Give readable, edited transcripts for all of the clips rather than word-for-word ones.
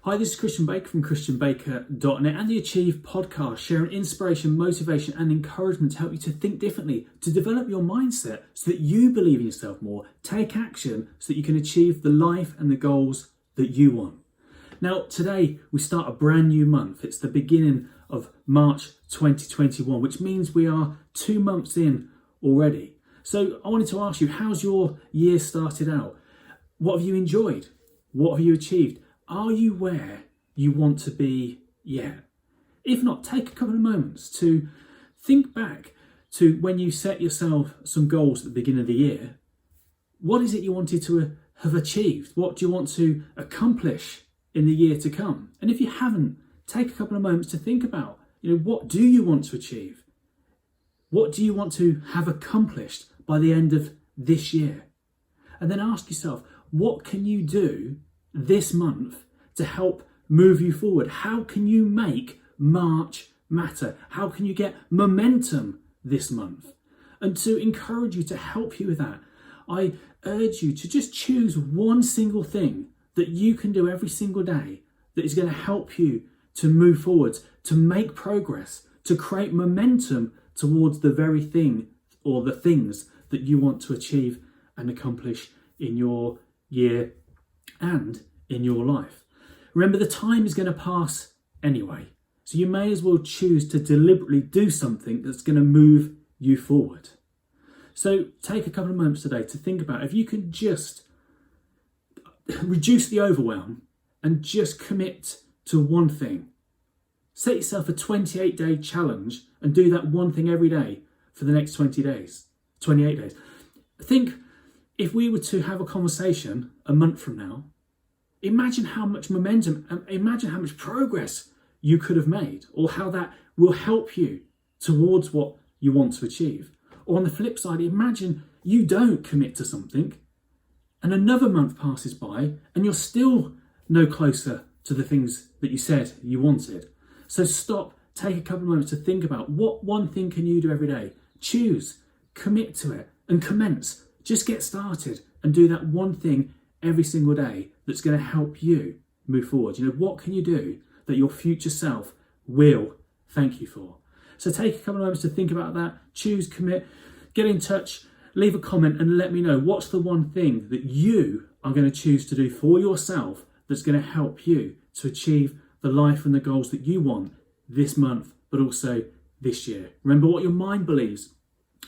Hi, this is Christian Baker from christianbaker.net and the Achieve podcast, sharing inspiration, motivation and encouragement to help you to think differently, to develop your mindset so that you believe in yourself more, take action so that you can achieve the life and the goals that you want. Now, today we start a brand new month. It's the beginning of March 2021, which means we are 2 months in already. So I wanted to ask you, how's your year started out? What have you enjoyed? What have you achieved? Are you where you want to be yet? If not, take a couple of moments to think back to when you set yourself some goals at the beginning of the year. What is it you wanted to have achieved? What do you want to accomplish in the year to come? And if you haven't, take a couple of moments to think about, what do you want to achieve? What do you want to have accomplished by the end of this year? And then ask yourself, what can you do this month to help move you forward? How can you make March matter? How can you get momentum this month? And to encourage you, to help you with that, I urge you to just choose one single thing that you can do every single day that is going to help you to move forward, to make progress, to create momentum towards the very thing or the things that you want to achieve and accomplish in your year and in your life. Remember, the time is going to pass anyway, so you may as well choose to deliberately do something that's going to move you forward. So take a couple of moments today to think about if you can just reduce the overwhelm and just commit to one thing. Set yourself a 28-day challenge and do that one thing every day for the next 28 days. Think, if we were to have a conversation a month from now, imagine how much momentum, imagine how much progress you could have made, or how that will help you towards what you want to achieve. Or on the flip side, imagine you don't commit to something and another month passes by and you're still no closer to the things that you said you wanted. So stop, take a couple of moments to think about what one thing can you do every day. Choose, commit to it and commence. Just get started and do that one thing every single day that's going to help you move forward. What can you do that your future self will thank you for? So take a couple of moments to think about that. Choose, commit, get in touch, leave a comment and let me know what's the one thing that you are going to choose to do for yourself that's going to help you to achieve the life and the goals that you want this month, but also this year. Remember, what your mind believes,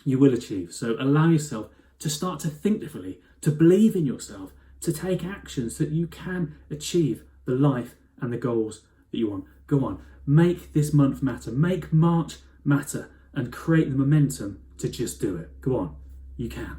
you will achieve. So allow yourself to start to think differently, to believe in yourself, to take action so that you can achieve the life and the goals that you want. Go on, make this month matter, make March matter and create the momentum to just do it. Go on, you can.